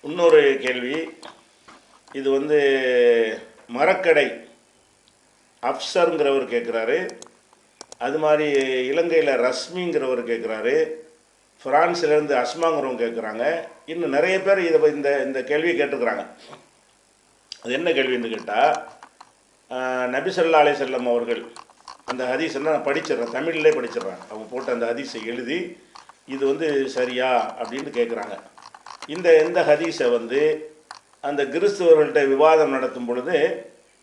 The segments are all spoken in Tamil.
இன்னொரு கேள்வி. இது வந்து மரக்கடை அப்சருங்கிறவர் கேட்குறாரு. அது மாதிரி இலங்கையில் ரஸ்மிங்கிறவர் கேட்குறாரு. ஃப்ரான்ஸ்லேருந்து அஸ்மாங்கிறவங்க கேட்குறாங்க. இன்னும் நிறைய பேர் இதை இந்த இந்த கேள்வியை கேட்டுக்கிறாங்க. அது என்ன கேள்வின்னு கேட்டால், நபி ஸல்லல்லாஹு அலைஹி வஸல்லம் அவர்கள் அந்த ஹதீஸெல்லாம் நான் படிச்சிடுறேன், தமிழ்லேயே படிச்சிடுறேன். அவங்க போட்டு அந்த ஹதீஸை எழுதி இது வந்து சரியா அப்படின்னு கேட்குறாங்க. இந்த ஹதீஸை வந்து அந்த கிறிஸ்துவர்கள்ட்ட விவாதம் நடத்தும் பொழுது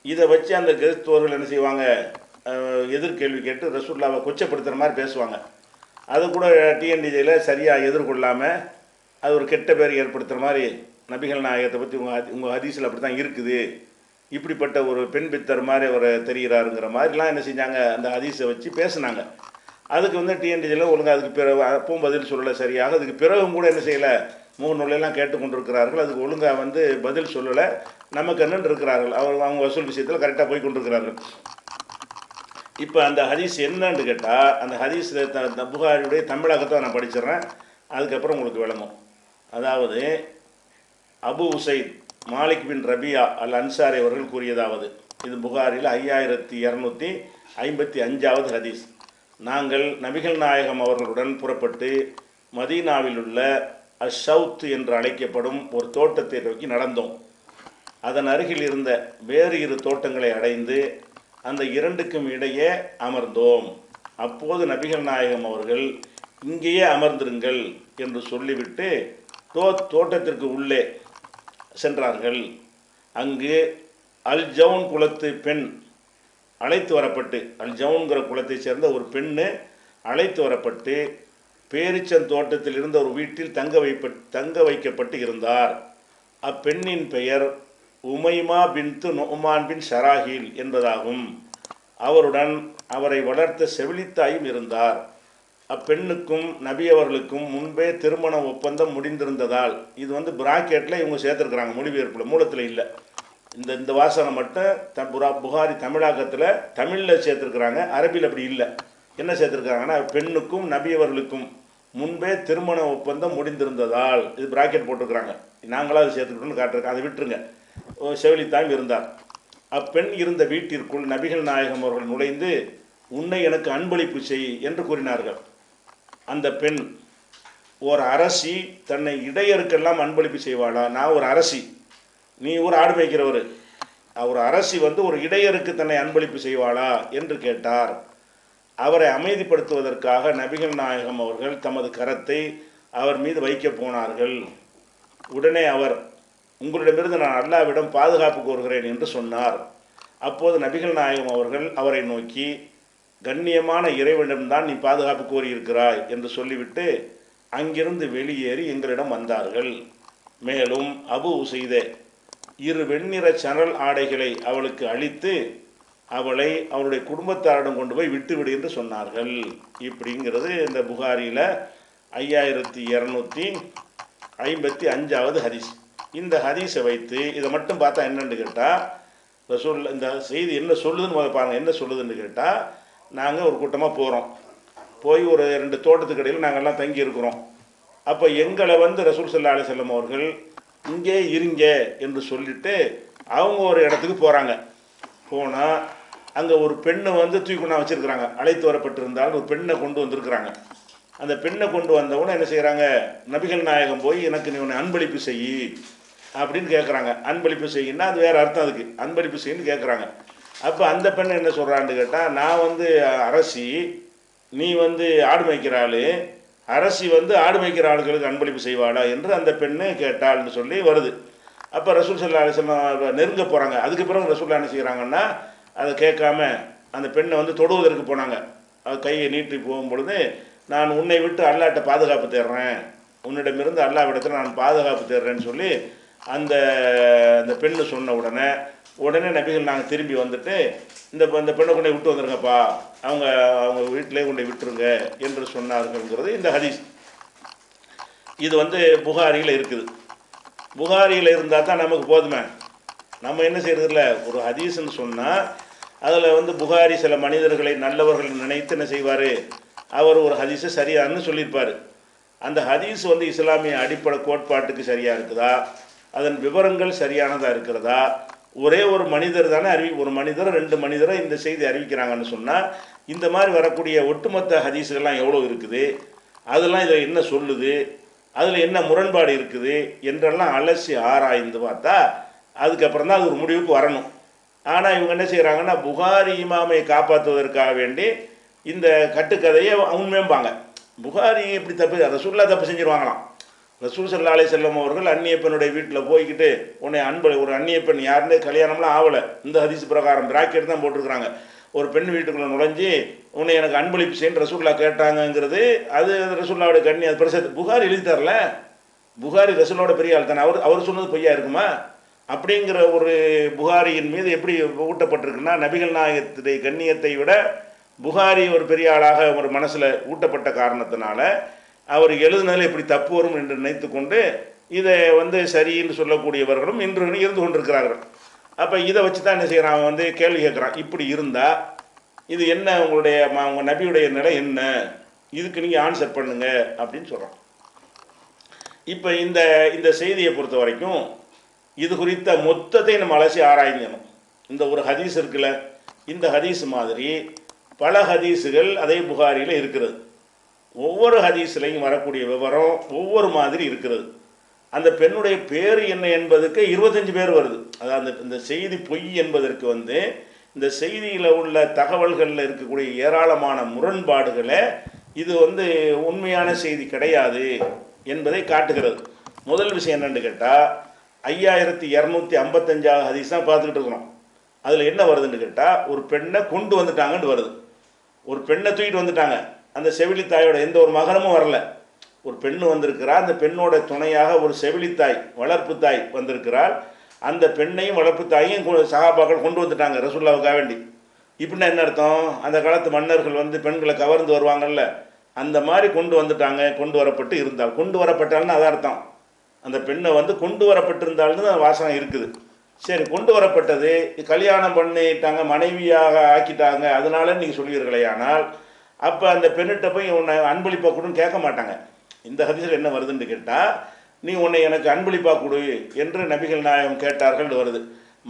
இதை வச்சு அந்த கிறிஸ்துவர்கள் என்ன செய்வாங்க, எதிர்கேள்வி கேட்டு ரசூலுல்லாவை கொச்சப்படுத்துகிற மாதிரி பேசுவாங்க. அது கூட டிஎன்டிஜியில் சரியாக எதிர்கொள்ளாமல் அது ஒரு கெட்ட பேர் ஏற்படுத்துகிற மாதிரி, நபிகள் நாயகத்தை பற்றி உங்கள் ஹதீஸில் அப்படி தான் இருக்குது, இப்படிப்பட்ட ஒரு பெண் பித்தர் மாதிரி அவர் தெரிகிறாருங்கிற மாதிரிலாம் என்ன செஞ்சாங்க, அந்த ஹதீஸை வச்சு பேசுனாங்க. அதுக்கு வந்து டிஎன்டிஜியில் ஒழுங்காக அதுக்கு பிறகு அப்பவும் பதில் சொல்லலை சரியாக. அதுக்கு பிறகும் கூட என்ன செய்யலை, முகநூலெல்லாம் கேட்டுக்கொண்டிருக்கிறார்கள். அதுக்கு ஒழுங்காக வந்து பதில் சொல்லலை, நமக்கு என்னன்னு இருக்கிறார்கள். அவங்க வசூல் விஷயத்தில் கரெக்டாக போய் கொண்டிருக்கிறார்கள். இப்போ அந்த ஹதீஸ் என்னன்னு கேட்டால், அந்த ஹதீஸில் புகாரியுடைய தமிழகத்தை நான் படிச்சிடுறேன், அதுக்கப்புறம் உங்களுக்கு விளங்கும். அதாவது அபு உசைத் மாலிக் பின் ரபியா அல் அன்சாரி அவர்கள் கூறியதாவது, இது புகாரில் 5255வது ஹதீஸ். நாங்கள் நபிகள் நாயகம் அவர்களுடன் புறப்பட்டு மதீனாவில் உள்ள அஷவுத் என்று அழைக்கப்படும் ஒரு தோட்டத்தை நோக்கி நடந்தோம். அதன் அருகில் இருந்த வேறு இரு தோட்டங்களை அடைந்து அந்த இரண்டுக்கும் இடையே அமர்ந்தோம். அப்போது நபிகள் நாயகம் அவர்கள் இங்கேயே அமர்ந்திருங்கள் என்று சொல்லிவிட்டு தோட்டத்திற்கு உள்ளே சென்றார்கள். அங்கு அல் ஜவுன் குலத்து பெண் அழைத்து வரப்பட்டு, அல் ஜவுன்கிற குலத்தை சேர்ந்த ஒரு பெண்ணு அழைத்து வரப்பட்டு பேரிச்சன் தோட்டத்தில் இருந்த ஒரு வீட்டில் தங்க வைக்கப்பட்டு இருந்தார். அப்பெண்ணின் பெயர் உமைமா பின்து நுஅமான் பின் ஷராஹில் என்பதாகும். அவருடன் அவரை வளர்த்த செவிலித்தாயும் இருந்தார். அப்பெண்ணுக்கும் நபி அவர்களுக்கும் முன்பே திருமண ஒப்பந்தம் முடிந்திருந்ததால், இது வந்து பிராக்கெட்டில் இவங்க சேர்த்துருக்குறாங்க, மொழிபெயர்ப்பில் மூலத்தில் இல்லை. இந்த வாசனம் மட்டும் புகாரி தமிழாக்கத்தில் தமிழில் சேர்த்துருக்குறாங்க, அரபியில் அப்படி இல்லை. என்ன சேர்த்துருக்காங்கன்னா, பெண்ணுக்கும் நபி அவர்களுக்கும் முன்பே திருமண ஒப்பந்தம் முடிந்திருந்ததால், இது பிராக்கெட் போட்டிருக்கிறாங்க, நாங்களாக அது சேர்த்துக்கிட்டோன்னு காட்டிருக்கோம், அதை விட்டுருங்க. செவிலித்தாயும் இருந்தார். அப்பெண் இருந்த வீட்டிற்குள் நபிகள் நாயகம் அவர்கள் நுழைந்து, உன்னை எனக்கு அன்பளிப்பு செய் என்று கூறினார்கள். அந்த பெண், ஒரு அரசி தன்னை இடையருக்கெல்லாம் அன்பளிப்பு செய்வாளா? நான் ஒரு அரசி, நீ ஒரு ஆடு மேய்க்கிறவர், ஒரு அரசி வந்து ஒரு இடையருக்கு தன்னை அன்பளிப்பு செய்வாளா என்று கேட்டார். அவரை அமைதிப்படுத்துவதற்காக நபிகள் நாயகம் அவர்கள் தமது கரத்தை அவர் மீது வைக்க போனார்கள். உடனே அவர், உங்களிடமிருந்து நான் அல்லாஹ்விடம் பாதுகாப்பு கோருகிறேன் என்று சொன்னார். அப்போது நபிகள் நாயகம் அவர்கள் அவரை நோக்கி, கண்ணியமான இறைவனிடம்தான் நீ பாதுகாப்பு கோரியிருக்கிறாய் என்று சொல்லிவிட்டு அங்கிருந்து வெளியேறி எங்களிடம் வந்தார்கள். மேலும் அபு உசைதே, இரு வெண்ணிற சணல் ஆடைகளை அவளுக்கு அளித்து அவளை அவளுடைய குடும்பத்தாரிடம் கொண்டு போய் விட்டுவிடு என்று சொன்னார்கள். இப்படிங்கிறது இந்த புகாரியில் 5255வது ஹதீஸ். இந்த ஹதீஸை வைத்து இதை மட்டும் பார்த்தா என்னன்னு கேட்டால், இந்த செய்தி என்ன சொல்லுதுன்னு பாருங்கள். என்ன சொல்லுதுன்னு கேட்டால், நாங்கள் ஒரு கூட்டமாக போகிறோம், போய் ஒரு 2 தோட்டத்துக்கு இடையில் நாங்கள்லாம் தங்கி இருக்கிறோம். அப்போ எங்களை வந்து ரசூல் ஸல்லல்லாஹு அலைஹி வஸல்லம் அவர்கள் இங்கே இருங்க என்று சொல்லிட்டு அவங்க ஒரு இடத்துக்கு போகிறாங்க. போனால் அங்கே ஒரு பெண்ணை வந்து தூக்கிகொண்டா வச்சுருக்கிறாங்க. அழைத்து வரப்பட்டிருந்தாலும் ஒரு பெண்ணை கொண்டு வந்திருக்கிறாங்க. அந்த பெண்ணை கொண்டு வந்தவொன்னே என்ன செய்கிறாங்க, நபிகள் நாயகம் போய் எனக்கு நீ உன்னை அன்பளிப்பு செய் அப்படின்னு கேட்குறாங்க. அன்பளிப்பு செய்யின்னா அது வேறு அர்த்தம், அதுக்கு அன்பளிப்பு செய்யின்னு கேட்குறாங்க. அப்போ அந்த பெண்ணை என்ன சொல்கிறான்னு கேட்டால், நான் வந்து அரசி, நீ வந்து ஆடு மேய்க்கிற ஆள், அரசி வந்து ஆடு மேய்க்கிற ஆளுகளுக்கு அன்பளிப்பு செய்வாளா என்று அந்த பெண்ணு கேட்டாள்னு சொல்லி வருது. அப்போ ரசூல் ஸல்லல்லாஹு அலைஹி வஸல்லம் நெருங்க போகிறாங்க. அதுக்கு பிறகு ரசூலுல்லாஹ் என்ன செய்கிறாங்கன்னா, அதை கேட்காம அந்த பெண்ணை வந்து தொடுவதற்கு போனாங்க. அது கையை நீட்டி போகும் பொழுது, நான் உன்னை விட்டு அல்லாஹ்ட்ட பாதுகாப்பு தேடுறேன், உன்னிடமிருந்து அல்லாஹ்விடத்தில் நான் பாதுகாப்பு தேடுறேன்னு சொல்லி அந்த பெண்ணு சொன்ன உடனே நபிகள் நாங்கள் திரும்பி வந்துட்டு, இந்த பெண்ணை கொண்டே விட்டு வந்துருங்கப்பா, அவங்க வீட்டிலே கொண்டே விட்டுருங்க என்று சொன்னார்கள்ங்கிறது இந்த ஹதீஸ். இது வந்து புகாரியில் இருக்குது. புகாரியில் இருந்தால் தான் நமக்கு போதுமே. நம்ம என்ன செய்கிறதில்ல, ஒரு ஹதீஸ்ன்னு சொன்னால் அதில் வந்து புகாரி சில மனிதர்களை நல்லவர்கள் நினைத்து என்ன செய்வார், அவர் ஒரு ஹதீஸை சரியானு சொல்லியிருப்பார். அந்த ஹதீஸ் வந்து இஸ்லாமிய அடிப்படை கோட்பாட்டுக்கு சரியாக இருக்குதா, அதன் விவரங்கள் சரியானதாக இருக்கிறதா, ஒரே ஒரு மனிதர் தானே ஒரு மனிதர் 2 மனிதரை இந்த செய்தி அறிவிக்கிறாங்கன்னு சொன்னால் இந்த மாதிரி வரக்கூடிய ஒட்டுமொத்த ஹதீஸுகள்லாம் எவ்வளோ இருக்குது, அதெல்லாம் இதில் என்ன சொல்லுது, அதில் என்ன முரண்பாடு இருக்குது என்றெல்லாம் அலசி ஆராய்ந்து பார்த்தா அதுக்கப்புறம் தான் அது ஒரு முடிவுக்கு வரணும். ஆனால் இவங்க என்ன செய்கிறாங்கன்னா புகாரி இமாமை காப்பாற்றுவதற்காக வேண்டி இந்த கட்டுக்கதையை உண்மையும்பாங்க. புகாரி எப்படி தப்பு, ரசூலுல்லாஹ் தப்பு செஞ்சிருவாங்களாம். ரசூல் ஸல்லல்லாஹு அலைஹி வஸல்லம் அவர்கள் அந்நிய பெண்ணுடைய வீட்டில் போய்கிட்டு உன்னை ஒரு அந்நிய பெண் யாருன்னு கல்யாணம்லாம் ஆகலை, இந்த ஹதீஸ் பிரகாரம் பிராக்கெட் தான் போட்டிருக்கிறாங்க, ஒரு பெண் வீட்டுக்குள்ளே நுழைஞ்சி உன்னை எனக்கு அன்பளிப்பு செய்யன்னு ரசூலுல்லாஹ் கேட்டாங்கங்கிறது அது ரசூலுல்லாஹ்வுடைய கண்ணி, அது பிரசத்து புகாரி எழுதி தரல. புகாரி ரசூலோட பெரிய ஆள் தானே, அவர் சொன்னது பொய்யா இருக்குமா? அப்படிங்கிற ஒரு புகாரியின் மீது எப்படி ஊட்டப்பட்டிருக்குன்னா நபிகள் நாயகத்துடைய கண்ணியத்தை விட புகாரி ஒரு பெரிய ஆளாக ஒரு மனசில் ஊட்டப்பட்ட காரணத்தினால அவர் எழுதுனதில் எப்படி தப்பு வரும் என்று நினைத்து கொண்டு இதை சரின்னு சொல்லக்கூடியவர்களும் இன்று இருந்து கொண்டிருக்கிறார்கள். அப்போ இதை வச்சு தான் என்ன செய்கிறான், அவன் கேள்வி கேட்குறான், இப்படி இருந்தால் இது என்ன, உங்கள் நபியுடைய நிலை என்ன, இதுக்கு நீங்கள் ஆன்சர் பண்ணுங்க அப்படின்னு சொல்கிறான். இப்போ இந்த செய்தியை பொறுத்த வரைக்கும் இது குறித்த மொத்தத்தை நம்ம அலசி ஆராய்ஞ்சணும். இந்த ஒரு ஹதீஸ் இருக்குல்ல, இந்த ஹதீஸ் மாதிரி பல ஹதீஸுகள் அதே புகாரியில் இருக்கிறது. ஒவ்வொரு ஹதீஸ்லையும் வரக்கூடிய விவரம் ஒவ்வொரு மாதிரி இருக்கிறது. அந்த பெண்ணுடைய பேர் என்ன என்பதற்கு 25 பேர் வருது. அதாவது இந்த செய்தி பொய் என்பதற்கு இந்த செய்தியில் உள்ள தகவல்களில் இருக்கக்கூடிய ஏராளமான முரண்பாடுகளை இது உண்மையான செய்தி கிடையாது என்பதை காட்டுகிறது. முதல் விஷயம் என்னென்னு கேட்டால் 5255 ஹதீஸ் தான் பார்த்துக்கிட்டு இருக்கிறோம். அதில் என்ன வருதுன்னு கேட்டால் ஒரு பெண்ணை கொண்டு வந்துட்டாங்கன்னு வருது. ஒரு பெண்ணை தூக்கிட்டு வந்துட்டாங்க, அந்த செவிலித்தாயோட எந்த ஒரு மகனமும் வரல. ஒரு பெண்ணு வந்திருக்கிறார், அந்த பெண்ணோட துணையாக ஒரு செவிலித்தாய் வளர்ப்பு தாய் வந்திருக்கிறாள். அந்த பெண்ணையும் வளர்ப்பு தாயையும் சஹாபாக்கள் கொண்டு வந்துட்டாங்க ரசூலுல்லாஹ்வுக்காக வேண்டி. இப்படின்னா என்ன அர்த்தம், அந்த காலத்து மன்னர்கள் பெண்களை கவர்ந்து வருவாங்கல்ல, அந்த மாதிரி கொண்டு வந்துட்டாங்க, கொண்டு வரப்பட்டு இருந்தால். கொண்டு வரப்பட்டால்னு அதான் அர்த்தம், அந்த பெண்ணை கொண்டு வரப்பட்டிருந்தால்னு வாசகம் இருக்குது. சரி, கொண்டு வரப்பட்டது, கல்யாணம் பண்ணிட்டாங்க, மனைவியாக ஆக்கிட்டாங்க, அதனால நீங்கள் சொல்வீர்களே. ஆனால் அப்போ அந்த பெண்ணிட்ட போய் உன்னை அன்பளிப்பாக கொடுன்னு கேட்க மாட்டாங்க. இந்த ஹதீஸில் என்ன வருதுன்னு கேட்டால், நீ உன்னை எனக்கு அன்பளிப்பாக கொடு என்று நபிகள் நாயகம் கேட்டார்கள் வருது.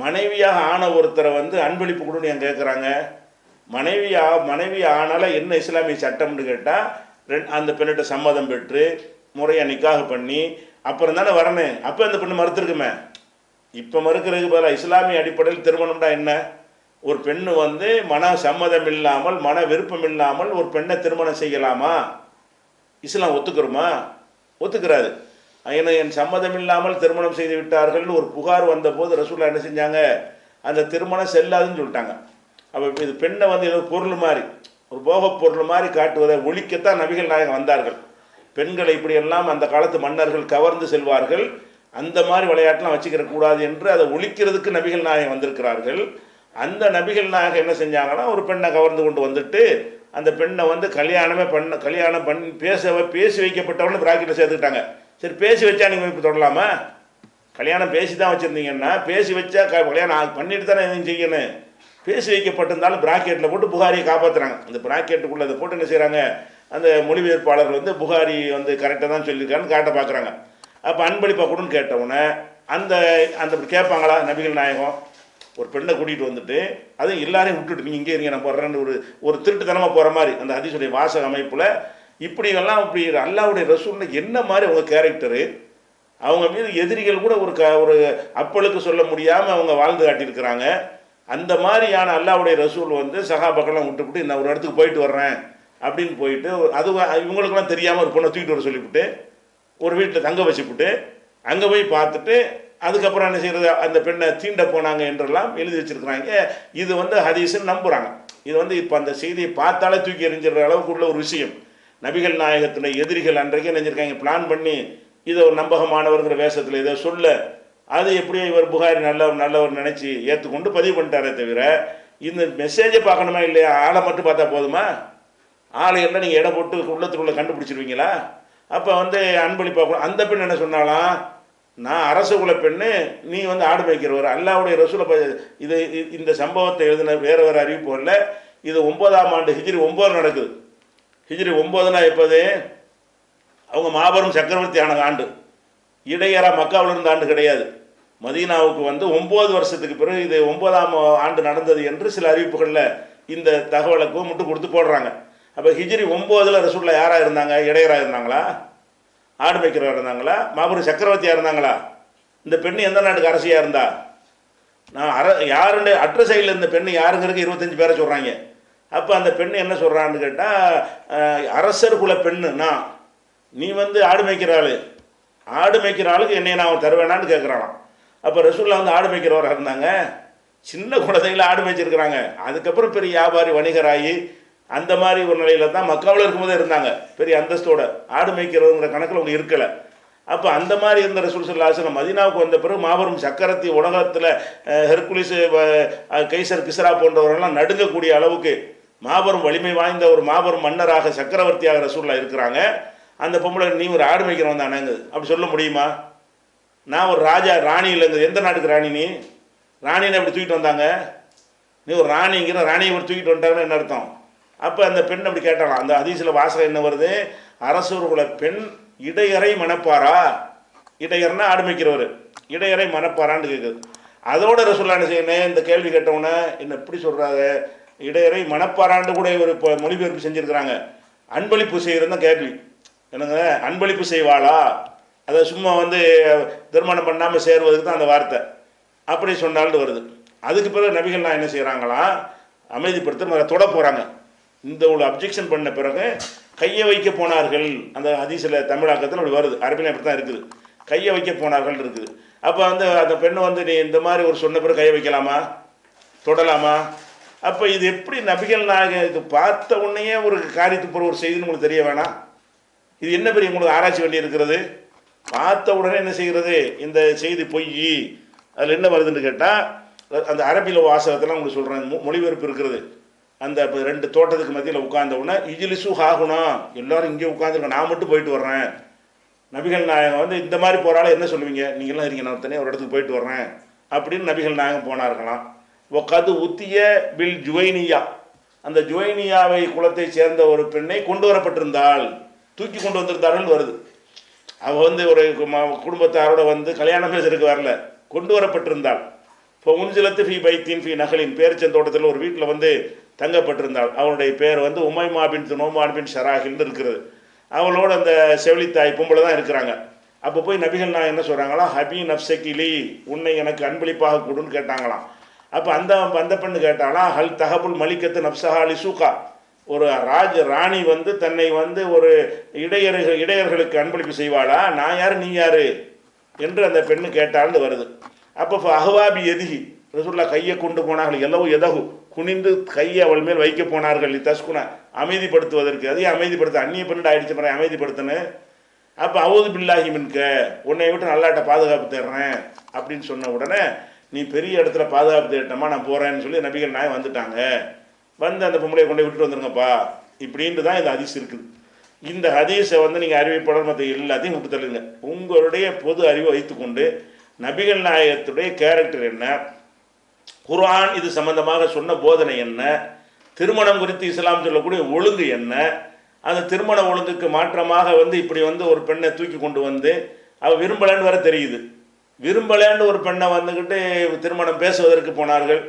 மனைவியாக ஆன ஒருத்தரை அன்பளிப்பு கொடுன்னு ஏன் கேட்குறாங்க? மனைவி ஆனால என்ன இஸ்லாமிய சட்டம்னு கேட்டால் அந்த பெண்ணிட்ட சம்மதம் பெற்று முறையாக நிக்காக பண்ணி அப்புறம் தானே வரணும். அப்போ அந்த பெண்ணு மறுத்துருக்குமே. இப்போ மறுக்கிறதுக்கு பதிலாக இஸ்லாமிய அடிப்படையில் திருமணம்னா என்ன, ஒரு பெண்ணு மன சம்மதம் இல்லாமல் மன விருப்பம் இல்லாமல் ஒரு பெண்ணை திருமணம் செய்யலாமா? இஸ்லாம் ஒத்துக்கிறோமா? ஒத்துக்கிறாது. ஏன்னா என் சம்மதம் இல்லாமல் திருமணம் செய்து விட்டார்கள் ஒரு புகார் வந்தபோது ரசூலுல்லாஹ் என்ன செஞ்சாங்க, அந்த திருமணம் செல்லாதுன்னு சொல்லிட்டாங்க. அப்போ இது பெண்ணை ஏதோ பொருள் மாதிரி, ஒரு போகப் பொருள் மாதிரி காட்டுவதை ஒழிக்கத்தான் நபிகள் நாயகம் வந்தார்கள். பெண்களை இப்படியெல்லாம் அந்த காலத்து மன்னர்கள் கவர்ந்து செல்வார்கள், அந்த மாதிரி விளையாட்டெலாம் வச்சுக்கிற கூடாது என்று அதை ஒழிக்கிறதுக்கு நபிகள் நாயகம் வந்திருக்கிறார்கள். அந்த நபிகள் நாயகம் என்ன செஞ்சாங்கன்னா ஒரு பெண்ணை கவர்ந்து கொண்டு வந்துட்டு அந்த பெண்ணை கல்யாணம் பண்ணி பேசி வைக்கப்பட்டவன்னு பிராக்கெட்டில் சேர்த்துக்கிட்டாங்க. சரி, பேசி வச்சா நீங்கள் இப்போ தொடலாமா? கல்யாணம் பேசி தான் வச்சுருந்தீங்கன்னா பேசி வச்சா கல்யாணம் பண்ணிட்டு தானே எதுவும் செய்யணும். பேசி வைக்கப்பட்டிருந்தாலும் பிராக்கெட்டில் போட்டு புகாரியை காப்பாற்றுறாங்க. அந்த பிராக்கெட்டுக்குள்ளே அதை போட்டு என்ன செய்கிறாங்க, அந்த மொழிபெயர்ப்பாளர் புகாரி கரெக்டாக தான் சொல்லியிருக்கான்னு காட்ட பார்க்குறாங்க. அப்போ அன்பளிப்பாக கொடுன்னு கேட்டவுடனே அந்த கேட்பாங்களா நபிகள் நாயகம்? ஒரு பெண்ணை கூட்டிகிட்டு வந்துட்டு அதுவும் எல்லாரையும் விட்டுட்டு நீங்கள் இங்கே இருங்க நான் போடுறேன்னு ஒரு திருட்டுத்தனமாக போகிற மாதிரி அந்த ஹதீஸுடைய வாசக அமைப்பில் இப்படியெல்லாம் இப்படி அல்லாஹ்வுடைய ரசூலில் என்ன மாதிரி அவங்க கேரக்டரு, அவங்க மீது எதிரிகள் கூட ஒரு அப்பளுக்கு சொல்ல முடியாமல் அவங்க வாழ்ந்து காட்டியிருக்கிறாங்க. அந்த மாதிரியான அல்லாஹ்வுடைய ரசூல் சஹாபாக்கெல்லாம் விட்டுவிட்டு நான் ஒரு இடத்துக்கு போயிட்டு வர்றேன் அப்படின்னு போயிட்டு அது இவங்களுக்கெல்லாம் தெரியாமல் ஒரு பொண்ணை தூக்கிட்டு வர சொல்லிவிட்டு ஒரு வீட்டில் தங்க வச்சுவிட்டு அங்கே போய் பார்த்துட்டு அதுக்கப்புறம் என்ன செய்கிறது, அந்த பெண்ணை தீண்ட போனாங்க என்றெல்லாம் எழுதி வச்சுருக்குறாங்க. இது ஹதீஸ்ன்னு நம்புகிறாங்க. இது இப்போ அந்த செய்தியை பார்த்தாலே தூக்கி எறிஞ்சிடுற அளவுக்கு உள்ள ஒரு விஷயம். நபிகள் நாயகத்தின் எதிரிகள் அன்றைக்கே நினைஞ்சிருக்காங்க, பிளான் பண்ணி இதை ஒரு நம்பகமானவர்கிற வேஷத்தில் இதை சொல்ல, அது எப்படியோ இவர் புகாரி நல்லவர் நினச்சி ஏற்றுக்கொண்டு பதிவு பண்ணிட்டாரே தவிர இந்த மெசேஜை பார்க்கணுமா இல்லையா? ஆளை மட்டும் பார்த்தா போதுமா? ஆளை எல்லாம் நீங்கள் இடம் போட்டு உள்ளத்துக்குள்ளே கண்டுபிடிச்சிருவீங்களா? அப்போ அன்பளிப்பாக அந்த பெண் என்ன சொன்னாலாம், நான் அரச குல பெண்ணு, நீ ஆடு மேய்க்கிறவர். அல்லாஹ்வுடைய ரசூலை இது இந்த சம்பவத்தை எழுதின வேறு அறிவிப்பு வரல. இது 9ஆம் ஆண்டு ஹிஜ்ரி 9 நடக்குது. ஹிஜ்ரி 9னா எப்போது? அவங்க மாபெரும் சக்கரவர்த்தி ஆன ஆண்டு. இடையரா மக்காவில் இருந்த ஆண்டு கிடையாது. மதீனாவுக்கு வந்து 9 வருஷத்துக்கு பிறகு இது 9ஆம் ஆண்டு நடந்தது என்று சில அறிவிப்புகளில் இந்த தகவலுக்கு முட்டு கொடுத்து போடுறாங்க. அப்போ ஹிஜ்ரி 9ல் ரசூலுல்லாஹ் யாராக இருந்தாங்க? இடையராக இருந்தாங்களா? ஆடு மேய்க்கிறவா இருந்தாங்களா? மாபெரும் சக்கரவர்த்தியாக இருந்தாங்களா? இந்த பெண் எந்த நாட்டுக்கு அரசியாக இருந்தா? நான் யாருன்னு அற்ற சைடில் இந்த பெண்ணு யாருங்கிறதுக்கு 25 பேரை சொல்கிறாங்க. அப்போ அந்த பெண்ணு என்ன சொல்கிறான்னு கேட்டால், அரசர் குல பெண்ணு நான், நீ வந்து ஆடு மேய்க்கிற ஆள், ஆடு மேய்க்கிற ஆளுக்கு என்னை நான் தருவேனான்னு கேட்குறானாம். அப்போ ரசூலுல்லாஹ் வந்து ஆடு மேய்க்கிறவராக இருந்தாங்க. சின்ன குழந்தைங்கள ஆடு மேய்ச்சிருக்கிறாங்க. அதுக்கப்புறம் பெரிய வியாபாரி வணிகராகி அந்த மாதிரி ஒரு நிலையில தான் மக்காவில் இருக்கும்போதே இருந்தாங்க. பெரிய அந்தஸ்தோட ஆடு மேய்க்கிறவங்கிற கணக்கில் அவங்க இருக்கலை. அப்போ அந்த மாதிரி இருந்த ரசூல் ஸல்லல்லாஹு அலைஹி வஸல்லம் மதீனாவுக்கு வந்த பிறகு மாபெரும் சக்கரத்தி உலகத்தில் ஹெர்குலிஸ், கைசர், கிஸ்ரா போன்றவர்கள்லாம் நடுங்கக்கூடிய அளவுக்கு மாபெரும் வலிமை வாய்ந்த ஒரு மாபெரும் மன்னராக சக்கரவர்த்தியாக ரசூலுல்லாஹ் இருக்கிறாங்க. அந்த பொம்பளை நீ ஒரு ஆடு மேய்க்கிறவன் தானேங்க அப்படி சொல்ல முடியுமா? நான் ஒரு ராஜா ராணி இல்லைங்க. எந்த நாட்டுக்கு ராணி? நீ ராணின்னு அப்படி தூக்கிட்டு வந்தாங்க. நீ ஒரு ராணிங்கிற ராணியை ஒரு தூக்கிட்டு வந்துட்டாங்கன்னு என்ன அர்த்தம்? அப்போ அந்த பெண் அப்படி கேட்டாலாம். அந்த ஹதீஸில் வாசகம் என்ன வருது? அரசர்குல பெண் இடையறை மணப்பாரா? இடையர்னா ஆடு மேய்க்கிறவர், இடையறை மணப்பாரான்னு கேட்குது. அதோட ரசூலுல்லாஹ் என்ன செய்யணும்? இந்த கேள்வி கேட்டவுடனே என்ன எப்படி சொல்கிறாங்க? இடையறை மணப்பாரான்னு கூட ஒரு இப்போ மொழிபெயர்ப்பு செஞ்சுருக்கிறாங்க. அன்பளிப்பு செய்கிறதான் கேள்வி. என்னங்க அன்பளிப்பு செய்வாளா? அதை சும்மா வந்து திருமணம் பண்ணாமல் சேருவதுக்கு தான் அந்த வார்த்தை. அப்படி சொன்னால்னு வருது. அதுக்கு பிறகு நபிகள் நான் என்ன செய்கிறாங்களாம்? அமைதிப்படுத்த தொட போகிறாங்க. இந்த ஒரு அப்ஜெக்ஷன் பண்ண பிறகு கையை வைக்க போனார்கள். அந்த ஹதீஸில் தமிழாக்கத்தில் அப்படி வருது, அரபியில் அப்படி தான் இருக்குது. கையை வைக்க போனார்கள் இருக்குது. அப்போ வந்து அந்த பெண்ணை வந்து நீ இந்த மாதிரி ஒரு சொன்ன பிறகு கையை வைக்கலாமா, தொடலாமா? அப்போ இது எப்படி நபிகள் நாயகம் இது பார்த்த உடனேயே ஒரு காரியத்துக்கு போகிற ஒரு செய்தின்னு உங்களுக்கு தெரிய வேணாம்? இது என்ன பெரிய உங்களுக்கு ஆராய்ச்சி வேண்டி இருக்கிறது? பார்த்த உடனே என்ன செய்கிறது? இந்த செய்தி பொய். அதில் என்ன வருதுன்னு கேட்டால், அந்த அரபியில் வாசகத்தெல்லாம் உங்களுக்கு சொல்கிறேன், மொழிபெயர்ப்பு இருக்கிறது. அந்த 2 தோட்டத்துக்கு மத்தியில் உட்கார்ந்த உடனே இஜிலிசு ஹாகுனா, எல்லாரும் இங்கே உட்காந்துருக்க, நான் மட்டும் போயிட்டு வர்றேன். நபிகள் நாயகம் வந்து இந்த மாதிரி போகிறாலும் என்ன சொல்லுவீங்க? நீங்கள்லாம் இருக்கீங்க, நான் தனியாக ஒரு இடத்துக்கு போயிட்டு வர்றேன் அப்படின்னு நபிகள் நாயகம் போனார்களாம். கது உத்திய பில் ஜுவைனியா, அந்த ஜுவைனியாவை குலத்தை சேர்ந்த ஒரு பெண்ணை கொண்டு வரப்பட்டிருந்தால், தூக்கி கொண்டு வந்திருந்தார்கள் வருது. அவள் வந்து ஒரு குடும்பத்தாரோட வந்து கல்யாணம் பேசுறதுக்கு வரல, கொண்டு வரப்பட்டிருந்தாள். இப்போ உன்சிலத்து ஃபி பைத்தின் ஃபி நகலின், பேரிச்சந்தோட்டத்தில் ஒரு வீட்டில் வந்து தங்கப்பட்டிருந்தாள். அவளுடைய பேர் வந்து உமைமா பின் நோமான் பின் ஷராஹில்னு இருக்கிறது. அவளோட அந்த செவிலித்தாய் பொம்பளை தான் இருக்கிறாங்க. அப்போ போய் நபிகள் நான் என்ன சொல்கிறாங்களாம்? ஹபி நப்சக்கிலி, உன்னை எனக்கு அன்பளிப்பாக கொடுன்னு கேட்டாங்களாம். அப்போ அந்த பெண்ணு கேட்டாலாம், ஹல் தஹபுல் மலிக்கத்து நப்சஹாலி சூகா, ஒரு ராணி வந்து தன்னை வந்து ஒரு இடையர்களுக்கு அன்பளிப்பு செய்வாளா? நான் யார் நீ யார் என்று அந்த பெண்ணு கேட்டால்னு வருது. அப்போ அஹ்வாபி எதிகி, ரசூலுல்லாஹ் கையை கொண்டு போனார்கள். எல்லவும் எதகு, குனிந்து கையை அவள் மேல் வைக்க போனார்கள். தஸ்குனா, அமைதிப்படுத்துவதற்கு. அதையும் அமைதிப்படுத்த, அந்நிய பெண்ணு ஆயிடுச்சு பிறகு அமைதிப்படுத்தினு. அப்போ அவுது பில்லாஹி மின்க, உன்னை விட்டு நல்லாட்ட பாதுகாப்பு தேடுறேன் அப்படின்னு சொன்ன உடனே, நீ பெரிய இடத்துல பாதுகாப்பு தேட்டமா, நான் போகிறேன்னு சொல்லி நபிகள் நாயகம் வந்துட்டாங்க. வந்து அந்த பொம்பளையை கொண்டு விட்டுட்டு வந்துருங்கப்பா இப்படின்ட்டு தான் இந்த ஹதீஸ் இருக்குது. இந்த ஹதீஸை வந்து நீங்கள் அறிவிப்பாளர் மற்ற எல்லாத்தையும் விட்டு தள்ளுங்க. உங்களுடைய பொது அறிவை வைத்துக்கொண்டு நபிகள் நாயகத்துடைய கேரக்டர் என்ன, குர்ஆன் இது சம்பந்தமாக சொன்ன போதனை என்ன, திருமணம் குறித்து இஸ்லாம் சொல்லக்கூடிய ஒழுங்கு என்ன, அந்த திருமண ஒழுங்குக்கு மாற்றமாக வந்து இப்படி வந்து ஒரு பெண்ணை தூக்கி கொண்டு வந்து அவள் விரும்பலைன்னு வர தெரியுது. விரும்பலைன்னு ஒரு பெண்ணை வந்துக்கிட்டு திருமணம் பேசுவதற்கு போனார்கள்.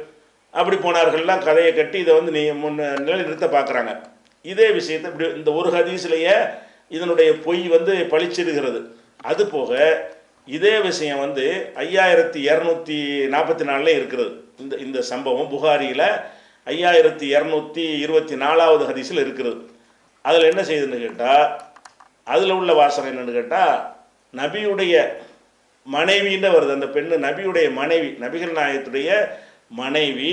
அப்படி போனார்கள்லாம் கதையை கட்டி இதை வந்து நீ நிலை நிறுத்த பார்க்குறாங்க. இதே விஷயத்தை இப்படி இந்த ஒரு ஹதீஸ்லேயே இதனுடைய பொய் வந்து பளிச்சிடுகிறது. அது போக இதே விஷயம் வந்து 5244 இருக்கிறது. இந்த சம்பவம் புகாரியில் 5224வது ஹதீஸில் இருக்கிறது. அதில் என்ன செய்யுதுன்னு கேட்டால், அதில் உள்ள வாசகம் என்னென்னு கேட்டால், நபியுடைய மனைவின்னு வருது. அந்த பெண்ணு நபியுடைய மனைவி, நபிகள் நாயகத்துடைய மனைவி.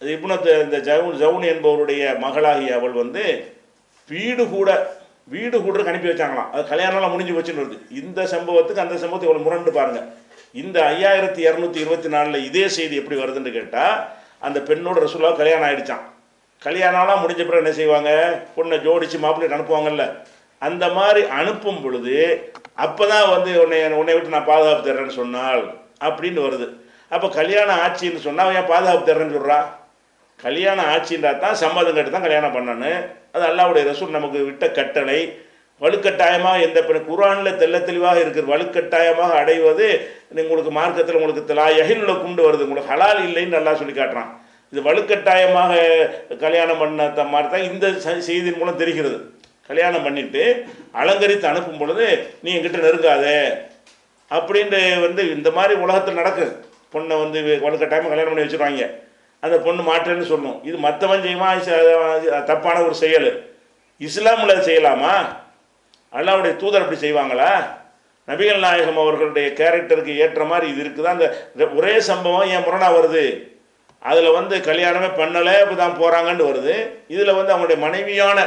இந்த ஜவுன் என்பவருடைய மகளாகிய அவள் வந்து வீடு கூட அனுப்பி வச்சாங்களாம். அது கல்யாணம்லாம் முடிஞ்சு வச்சுன்னு வருது. இந்த சம்பவத்துக்கு அந்த சம்பவத்தை இவ்வளோ முரண்டு பாருங்கள். இந்த 5224 இதே செய்தி எப்படி வருதுன்னு கேட்டால், அந்த பெண்ணோட ரசூலுல்லாஹ் கல்யாணம் ஆகிடுச்சான். கல்யாணம்லாம் முடிஞ்ச பிறகு என்ன செய்வாங்க? பொண்ணை ஜோடிச்சு மாப்பிள்ளை அனுப்புவாங்கல்ல, அந்த மாதிரி அனுப்பும் பொழுது அப்போ தான் வந்து உன்னை விட்டு நான் பாதுகாப்பு தர்றேன்னு சொன்னால் அப்படின்னு வருது. அப்போ கல்யாணம் ஆட்சின்னு சொன்னால் அவன் ஏன் பாதுகாப்பு தர்றேன்னு சொல்கிறா? கல்யாணம் ஆட்சின்றா தான் சம்மதம் கேட்டு தான் கல்யாணம் பண்ணணும். அது அல்லாஹ்வுடைய ரசூல் நமக்கு விட்ட கட்டளை. வலுக்கட்டாயமாக எந்த குர்ஆனில் தெள்ள தெளிவாக இருக்கிற வலுக்கட்டாயமாக அடைவது உங்களுக்கு மார்க்கத்தில் உங்களுக்கு லா யஹில்லுல கொண்டு வருது, உங்களுக்கு ஹலால் இல்லைன்னு நல்லா சொல்லி காட்டுறான். இது வலுக்கட்டாயமாக கல்யாணம் பண்ண மாதிரி தான் இந்த செய்தியின் மூலம் தெரிகிறது. கல்யாணம் பண்ணிட்டு அலங்கரித்து அனுப்பும் பொழுது நீ என்கிட்ட நெருங்காத அப்படின்ட்டு இந்த மாதிரி உலகத்தில் நடக்குது. பொண்ணை வலுக்கட்டாயமாக கல்யாணம் பண்ணி வச்சுருவாங்க, அந்த பொண்ணு மாற்றேன்னு சொல்லணும். இது மற்றவன் செய்யுமா தப்பான ஒரு செயல். இஸ்லாமில் செய்யலாமா? அல்லாஹ்வுடைய தூதர் அப்படி செய்வாங்களா? நபிகள் நாயகம் அவர்களுடைய கேரக்டருக்கு ஏற்ற மாதிரி இது இருக்குதா? அந்த ஒரே சம்பவம் ஏன் முரணா வருது? அதில் கல்யாணமே பண்ணலை இப்போ தான் போகிறாங்கன்னு வருது. இதில் அவங்களுடைய மனைவியான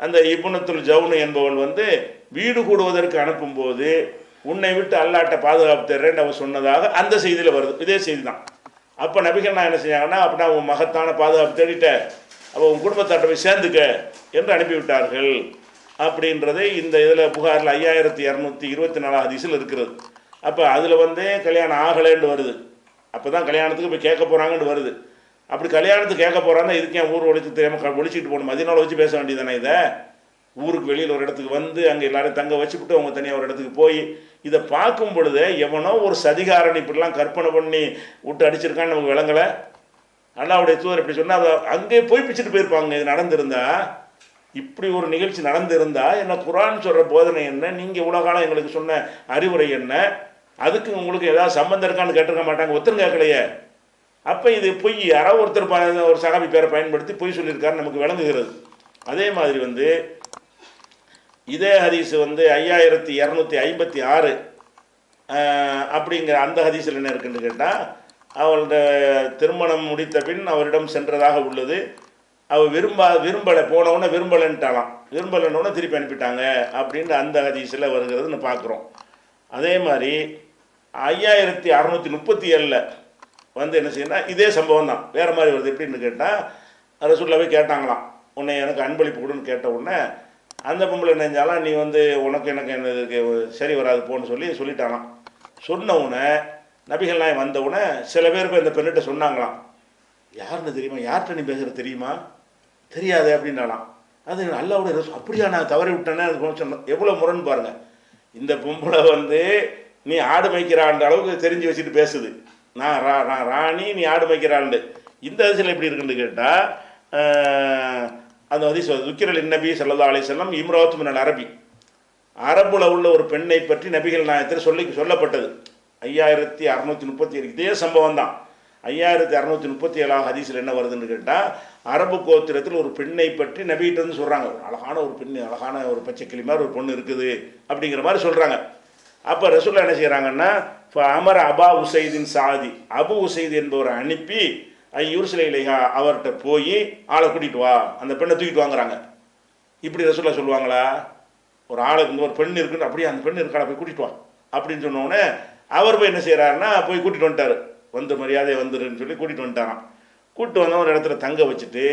அந்த இப்னத்துல் ஜவுனு என்பவள் வீடு கூடுவதற்கு அனுப்பும்போது உன்னை விட்டு அல்லாட்ட பாதுகாப்பு தர்றேன்னு அவர் சொன்னதாக அந்த செய்தியில் வருது. இதே செய்தி தான். அப்போ நபிகள் நான் என்ன செஞ்சாங்கன்னா, அப்படின்னா உன் மகத்தான பாதுகாப்பு தேடிட்ட, அப்போ உன் குடும்பத்தாட்ட போய் சேர்ந்துக்க என்று அனுப்பிவிட்டார்கள் அப்படின்றதை இந்த இதில் புகாரில் 5224 ஹதீஸில் இருக்கிறது. அப்போ அதில் கல்யாணம் ஆகலைன்னு வருது. அப்போ தான் கல்யாணத்துக்கு போய் கேட்க போகிறாங்கன்னு வருது. அப்படி கல்யாணத்துக்கு கேட்க போகிறான்னா இதுக்கு என் ஊர் ஒழிச்சு தெரியாமல் ஒழிச்சிட்டு போகணும். மதினாவில் வச்சு பேச வேண்டியதானே? இதை ஊருக்கு வெளியில் ஒரு இடத்துக்கு அங்கே எல்லாரும் தங்க வச்சுவிட்டு அவங்க தனியாக ஒரு இடத்துக்கு போய் இதை பார்க்கும் பொழுது எவனோ ஒரு சதிகாரன் இப்படிலாம் கற்பனை பண்ணி விட்டு அடிச்சிருக்கான்னு நமக்கு விளங்கலை. அல்லாஹ்வுடைய தூதர் இப்படி சொன்னால் அங்கே போய் பிச்சுட்டு போயிருப்பாங்க. இது நடந்திருந்தா, இப்படி ஒரு நிகழ்ச்சி நடந்திருந்தா என்ன குர்ஆன் சொல்கிற போதனை என்ன, நீங்கள் இவ்வளோ காலம் எங்களுக்கு சொன்ன அறிவுரை என்ன, அதுக்கு உங்களுக்கு ஏதாவது சம்பந்தம் இருக்கான்னு கேட்டிருக்க மாட்டாங்க. ஒருத்தரும் கேட்கலையே. அப்போ இது பொய், யாராவது ஒருத்தர் ஒரு சகாபி பேரை பயன்படுத்தி பொய் சொல்லியிருக்காருன்னு நமக்கு விளங்குகிறது. அதே மாதிரி இதே ஹதீஸ் 5256 அப்படிங்கிற அந்த ஹதீஸில் என்ன இருக்குன்னு கேட்டால், அவளோட திருமணம் முடித்த பின் அவரிடம் சென்றதாக உள்ளது. அவள் விரும்பலை, போனவுடனே விரும்பலைன்ட்டாலாம், விரும்பலைன்னொன்னே திருப்பி அனுப்பிட்டாங்க அப்படின்ட்டு அந்த ஹதீஸில் வருகிறதுன்னு பார்க்குறோம். அதே மாதிரி 5637 என்ன செய்யணும்னா இதே சம்பவம் தான், வேறு மாதிரி வருது. எப்படின்னு கேட்டால், ரசூலுல்லாஹ் போய் கேட்டாங்களாம், உன்னை எனக்கு அன்பளிப்பு கொடுன்னு கேட்ட உடனே அந்த பொம்பளை நினைஞ்சாலாம், நீ உனக்கு எனக்கு என்னதுக்கு சரி வராது போன்னு சொல்லிட்டாலாம். சொன்ன உடனே நபிகள் நாயகம் வந்த உடனே சில பேர் போய் இந்த பெண்ணிட்ட சொன்னாங்களாம், யாருன்னு தெரியுமா, யார்கிட்ட நீ பேசுகிற தெரியுமா, தெரியாது அப்படின்னாலாம். அது அல்லாஹ்வுடைய ரசூல், அப்படியா நான் தவறி விட்டேன்னு சொன்னேன். எவ்வளோ முரண் பாருங்கள். இந்த பொம்பளை நீ ஆடு மேய்க்கிறான்ற அளவுக்கு தெரிஞ்சு வச்சுட்டு பேசுது, நான் ராணி நீ ஆடு மேய்க்கிறாண்டு. இந்த ஹதீஸில் எப்படி இருக்குன்னு கேட்டால், அந்த ஹதீஸ் துக்கிரல் நபி ஸல்லல்லாஹு அலைஹி வஸல்லம் இம்ராத்து மினல் அரபி, அரபுல உள்ள ஒரு பெண்ணை பற்றி நபிகள் நாயகத்தில் சொல்லப்பட்டது. 5637 இதே சம்பவம் தான். 5637 ஹதீஸில் என்ன வருதுன்னு கேட்டால், அரபு கோத்திரத்தில் ஒரு பெண்ணை பற்றி நபிகிட்ட வந்து சொல்கிறாங்க, அழகான ஒரு பெண், அழகான ஒரு பச்சைக்கிளி மாதிரி ஒரு பொண்ணு இருக்குது அப்படிங்கிற மாதிரி சொல்கிறாங்க. அப்போ ரசூலுல்லாஹ் என்ன செய்கிறாங்கன்னா, அமர அபா உசைதின் சாதி, அபு உசைது என்பவரை அனுப்பி யூர்சிலை இலைஹா அவர்கிட்ட போய் ஆளை கூட்டிகிட்டு வா, அந்த பெண்ணை தூக்கிட்டு வாங்குறாங்க. இப்படி ரசூலுல்லாஹ் சொல்லுவாங்களா? ஒரு ஆளுக்கு ஒரு பெண் இருக்குன்னு, அப்படியே அந்த பெண் இருக்காளா, போய் கூட்டிகிட்டு வா அப்படின்னு சொன்னோடனே அவர் போய் என்ன செய்கிறாருன்னா, போய் கூட்டிகிட்டு வந்துட்டார். மரியாதை வந்துருன்னு சொல்லி கூட்டிகிட்டு வந்துட்டாராம். கூப்பிட்டு வந்தால் ஒரு இடத்துல தங்க வச்சுட்டு,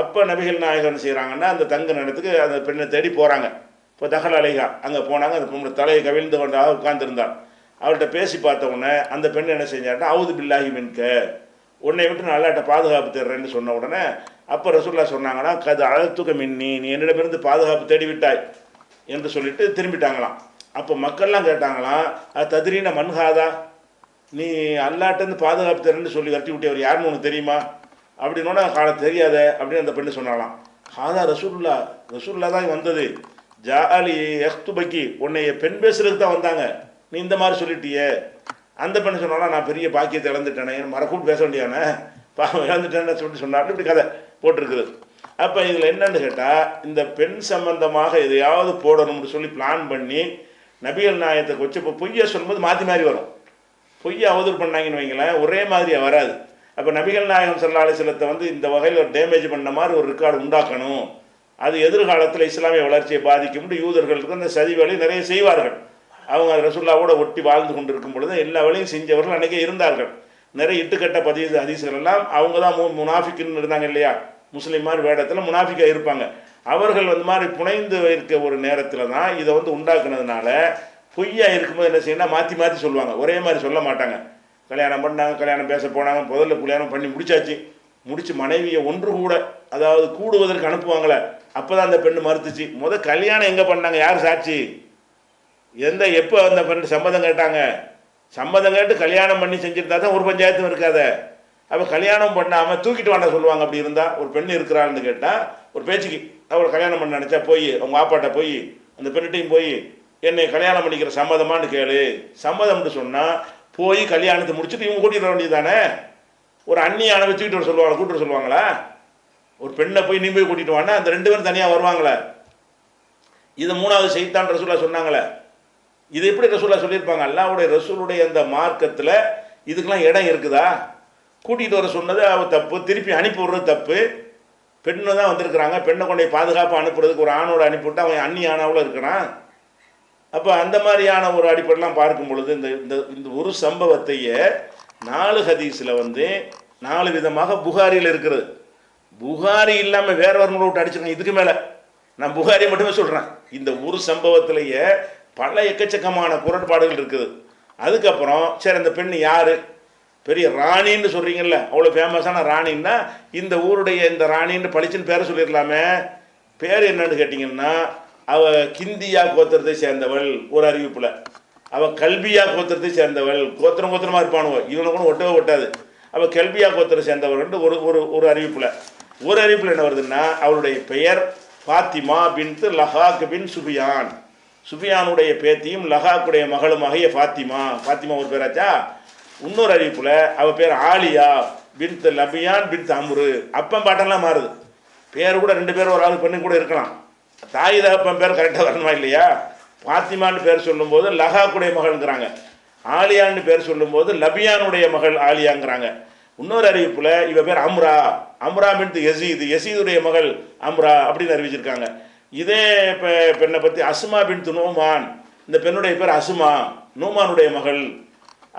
அப்போ நபிகள் நாயகம் என்ன செய்கிறாங்கன்னா, அந்த தங்க இடத்துக்கு அந்த பெண்ணை தேடி போகிறாங்க. இப்போ தகல் அலைகா அங்கே போனாங்க. அந்த பொண்ணு தலையை கவிழ்ந்து கொண்டாக உட்கார்ந்துருந்தாள். அவர்கிட்ட பேசி பார்த்த உடனே அந்த பெண் என்ன செஞ்சாருன்னா, அவுது பில்லாஹி மின்க, உன்னை விட்டு நான் அல்லாட்ட பாதுகாப்பு தேடுறேன்னு சொன்ன உடனே அப்போ ரசூலுல்லாஹ் சொன்னாங்கன்னா, கது அழத்துக்க மின்னி, நீ என்னிடமிருந்து பாதுகாப்பு தேடிவிட்டாய் என்று சொல்லிட்டு திரும்பிட்டாங்களாம். அப்போ மக்கள்லாம் கேட்டாங்களாம், ததிரீன மன்ஹாதா, நீ அல்லாட்டேருந்து பாதுகாப்பு தேடுன்னு சொல்லி வரட்டி விட்டு யாருன்னு உனக்கு தெரியுமா அப்படின்னோட, காலம் தெரியாத அப்படின்னு அந்த பெண்ணு சொன்னாலாம். ஹாதா ரசூலுல்லாஹ் தான் வந்தது, ஜாலி எஹ்துபக்கி, உன்னை பெண் பேசுறதுக்கு தான் வந்தாங்க, நீ இந்த மாதிரி சொல்லிட்டியே. அந்த பெண்ணு சொன்னாலும், நான் பெரிய பாக்கியத்தை இழந்துட்டேனே, மறக்கூட்டு பேச வேண்டியானே, பாவம் இழந்துட்டேன்னு சொல்லிட்டு சொன்னாலும் இப்படி கதை போட்டிருக்குது. அப்போ இதில் என்னன்னு கேட்டால், இந்த பெண் சம்பந்தமாக எதையாவது போடணும்னு சொல்லி பிளான் பண்ணி நபிகள் நாயகத்தை வச்சு இப்போ பொய்யை சொல்லும்போது மாற்றி மாறி வரும். பொய்யை அவதூறு பண்ணாங்கன்னு வைங்களேன், ஒரே மாதிரியாக வராது. அப்போ நபிகள் நாயகம் ஸல்லல்லாஹு அலைஹி வஸல்லத்தை இந்த வகையில் ஒரு டேமேஜ் பண்ண மாதிரி ஒரு ரெக்கார்டு உண்டாக்கணும். அது எதிர்காலத்தில் இஸ்லாமிய வளர்ச்சியை பாதிக்கும். யூதர்களுக்கு அந்த சதி வேலை நிறைய செய்வார்கள். அவங்க ரசூலுல்லாவோட ஒட்டி வாழ்ந்து கொண்டு இருக்கும் பொழுது எல்லா வேலையும் செஞ்சவர்கள் அன்றைக்கே இருந்தார்கள். நிறைய இட்டுக்கட்ட ஹதீஸ்கள் எல்லாம் அவங்க தான் முனாஃபிக்குன்னு இருந்தாங்க இல்லையா, முஸ்லீம் மாதிரி வேடத்தில் முனாஃபிக்காக இருப்பாங்க. அவர்கள் மாதிரி புனைந்து இருக்க ஒரு நேரத்தில் தான் இதை உண்டாக்குனதுனால பொய்யாக இருக்கும்போது என்ன செய்யணும், மாற்றி மாற்றி சொல்லுவாங்க, ஒரே மாதிரி சொல்ல மாட்டாங்க. கல்யாணம் பண்ணாங்க, கல்யாணம் பேச போனாங்க, முதல்ல கல்யாணம் பண்ணி முடிச்சாச்சு, முடிச்சு மனைவியை ஒன்று கூட, அதாவது கூடுவதற்கு அனுப்புவாங்களே, அப்போ தான் அந்த பெண்ணு மறுத்துச்சு. கல்யாணம் எங்கே பண்ணாங்க, யார் சாட்சி? எப்போ அந்த பெண் சம்மதம் கேட்டாங்க? சம்மதம் கேட்டு கல்யாணம் பண்ணி செஞ்சுருந்தா தான் ஒரு பஞ்சாயத்தும் இருக்காத. அப்போ கல்யாணம் பண்ணாமல் தூக்கிட்டு வாண்ட சொல்லுவாங்க. அப்படி இருந்தால் ஒரு பெண் இருக்கிறாள்னு கேட்டால், ஒரு பேச்சுக்கு அவளை கல்யாணம் பண்ண நினச்சா போய் அவங்க ஆப்பாட்ட போய் அந்த பெண்ணிட்டையும் போய் என்னை கல்யாணம் பண்ணிக்கிற சம்மதமானு கேளு. சம்மதம்னு சொன்னால் போய் கல்யாணத்தை முடிச்சுட்டு இவங்க கூட்டிகிட்டு வர வேண்டியது தானே. ஒரு அண்ணியான வச்சுக்கிட்டு வர சொல்லுவாங்க, கூட்டிட்டு வர சொல்லுவாங்களா? ஒரு பெண்ணை போய் நீ போய் கூட்டிகிட்டு வானா அந்த ரெண்டு பேரும் தனியாக வருவாங்களே. இது மூணாவது செய்தான் ரசூலா சொன்னாங்களே. இது எப்படி ரசூலா சொல்லியிருப்பாங்க? அல்லாஹ்வுடைய ரசூலுடைய அந்த மார்க்கத்தில் இதுக்கெல்லாம் இடம் இருக்குதா? கூட்டிகிட்டு வர சொன்னது அவள் தப்பு, திருப்பி அனுப்பி விடுறது தப்பு. பெண்ணு தான் வந்திருக்கிறாங்க, பெண்ணை கொண்டு பாதுகாப்பாக அனுப்புறதுக்கு ஒரு ஆணோட அனுப்பிவிட்டு அவன் அண்ணி ஆனாவில் இருக்கிறான். அப்போ அந்த மாதிரியான ஒரு அடிப்படைலாம் பார்க்கும் பொழுது இந்த இந்த ஒரு சம்பவத்தையே 4 ஹதீஸில் 4 விதமாக புகாரியில் இருக்கிறது. புகாரி இல்லாமல் வேற வரவங்களை விட்டு அடிச்சிருக்கேன். இதுக்கு மேலே நான் புகாரி மட்டுமே சொல்கிறேன். இந்த ஒரு சம்பவத்திலேயே பல எக்கச்சக்கமான குரட்பாடுகள் இருக்குது. அதுக்கப்புறம் சரி, அந்த பெண் யார்? பெரிய ராணின்னு சொல்கிறீங்கல்ல, அவ்வளோ ஃபேமஸான ராணின்னா இந்த ஊருடைய இந்த ராணின்னு பளிச்சுன்னு பேரை சொல்லிடலாமே. பேர் என்னன்னு கேட்டிங்கன்னா, அவள் கிந்தியா கோத்திரத்தை சேர்ந்தவள் ஒரு அறிவிப்பில், அவள் கல்பியா கோத்திரத்தை சேர்ந்தவள். கோத்திரமாக இருப்பானுவோ, இவனை கூட ஒட்டவே ஒட்டாது. அவள் கல்பியா கோத்திரம் சேர்ந்தவள் ஒரு ஒரு ஒரு அறிவிப்பில். ஒரு அறிவிப்பில் என்ன வருதுன்னா, அவளுடைய பெயர் ஃபாத்திமா பின்த் லஹாக் பின் சுபியான். சுபியானுடைய பேத்தியும் லஹாக்குடைய மகளுமாகிய ஃபாத்திமா. ஃபாத்திமா ஒரு பேராச்சா. இன்னொரு அறிவிப்பில் அவள் பேர் ஆலியா பின்த் லபியான் பின்த் அம்ரு. அப்பம் பாட்டெல்லாம் மாறுது. பேர் கூட 2 பேர் ஒரு ஆள் பெண்ணு கூட இருக்கலாம். தாய் தகப்பன் பேர் கரெக்டாக வரணுமா இல்லையா? ஃபாத்திமான்னு பேர் சொல்லும்போது லஹாக்குடைய மகள்ங்கிறாங்க, ஆலியான்னு பேர் சொல்லும்போது லபியானுடைய மகள் ஆலியாங்கிறாங்க. இன்னொரு அறிவிப்பில் இவ பேர் அம்ரா, அம்ரா பின்த் யசீது, யசீதுடைய மகள் அம்ரா அப்படின்னு அறிவிச்சிருக்காங்க. இதே பெண்ணை பற்றி அஸ்மா பின்த் நூமான், இந்த பெண்ணுடைய பேர் அஸ்மா, நூமானுடைய மகள்.